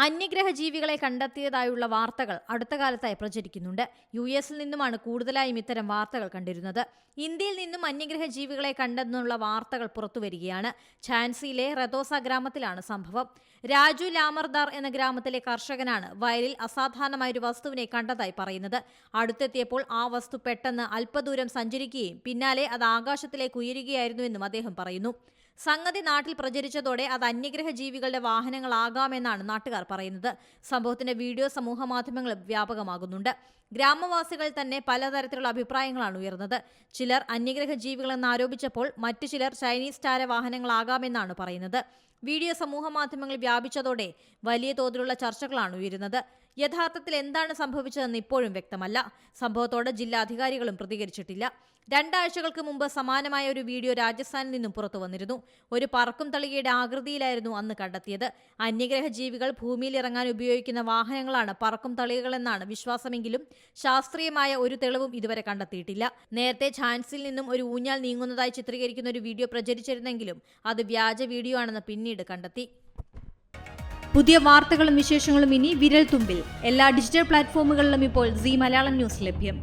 അന്യഗ്രഹ ജീവികളെ കണ്ടെത്തിയതായുള്ള വാർത്തകൾ അടുത്ത കാലത്തായി പ്രചരിക്കുന്നുണ്ട്. യുഎസിൽ നിന്നുമാണ് കൂടുതലായും ഇത്തരം വാർത്തകൾ കണ്ടിരുന്നത്. ഇന്ത്യയിൽ നിന്നും അന്യഗ്രഹ ജീവികളെ കണ്ടെന്നുള്ള വാർത്തകൾ പുറത്തുവരികയാണ്. ഝാൻസിയിലെ റെതോസ ഗ്രാമത്തിലാണ് സംഭവം. രാജു ലാമർദാർ എന്ന ഗ്രാമത്തിലെ കർഷകനാണ് വയലിൽ അസാധാരണമായൊരു വസ്തുവിനെ കണ്ടതായി പറയുന്നത്. അടുത്തെത്തിയപ്പോൾ ആ വസ്തു പെട്ടെന്ന് അല്പദൂരം സഞ്ചരിക്കുകയും പിന്നാലെ അത് ആകാശത്തിലേക്ക് ഉയരുകയായിരുന്നുവെന്നും അദ്ദേഹം പറയുന്നു. സംഗതി നാട്ടിൽ പ്രചരിച്ചതോടെ അത് അന്യഗ്രഹ ജീവികളുടെ വാഹനങ്ങളാകാമെന്നാണ് നാട്ടുകാർ പറയുന്നത്. സംഭവത്തിന്റെ വീഡിയോ സമൂഹമാധ്യമങ്ങളിൽ വ്യാപകമാകുന്നുണ്ട്. ഗ്രാമവാസികൾ തന്നെ പലതരത്തിലുള്ള അഭിപ്രായങ്ങളാണ് ഉയർന്നത്. ചിലർ അന്യഗ്രഹ ജീവികളെന്ന് ആരോപിച്ചപ്പോൾ മറ്റു ചിലർ ചൈനീസ് ചാര വാഹനങ്ങളാകാമെന്നാണ് പറയുന്നത്. വീഡിയോ സമൂഹമാധ്യമങ്ങളിൽ വ്യാപിച്ചതോടെ വലിയ തോതിലുള്ള ചർച്ചകളാണ് ഉയരുന്നത്. യഥാർത്ഥത്തിൽ എന്താണ് സംഭവിച്ചതെന്ന് ഇപ്പോഴും വ്യക്തമല്ല. സംഭവത്തോട് ജില്ലാ അധികാരികളും പ്രതികരിച്ചിട്ടില്ല. 2 ആഴ്ചകൾക്ക് മുമ്പ് സമാനമായ ഒരു വീഡിയോ രാജസ്ഥാനിൽ നിന്നും പുറത്തു വന്നിരുന്നു. ഒരു പറക്കും തളികയുടെ ആകൃതിയിലായിരുന്നു അന്ന് കണ്ടെത്തിയത്. അന്യഗ്രഹ ജീവികൾ ഭൂമിയിൽ ഇറങ്ങാൻ ഉപയോഗിക്കുന്ന വാഹനങ്ങളാണ് പറക്കും തളികകളെന്നാണ് വിശ്വാസമെങ്കിലും ശാസ്ത്രീയമായ ഒരു തെളിവും ഇതുവരെ കണ്ടെത്തിയിട്ടില്ല. നേരത്തെ ഝാൻസിയിൽ നിന്നും ഒരു ഊഞ്ഞാൽ നീങ്ങുന്നതായി ചിത്രീകരിക്കുന്ന ഒരു വീഡിയോ പ്രചരിച്ചിരുന്നെങ്കിലും അത് വ്യാജ വീഡിയോ ആണെന്ന് പിന്നീട് കണ്ടെത്തി. പുതിയ വാർത്തകളും വിശേഷങ്ങളും ഇനി വിരൽ തുമ്പിൽ. എല്ലാ ഡിജിറ്റൽ പ്ലാറ്റ്ഫോമുകളിലും ഇപ്പോൾ സീ മലയാളം ന്യൂസ് ലഭ്യം.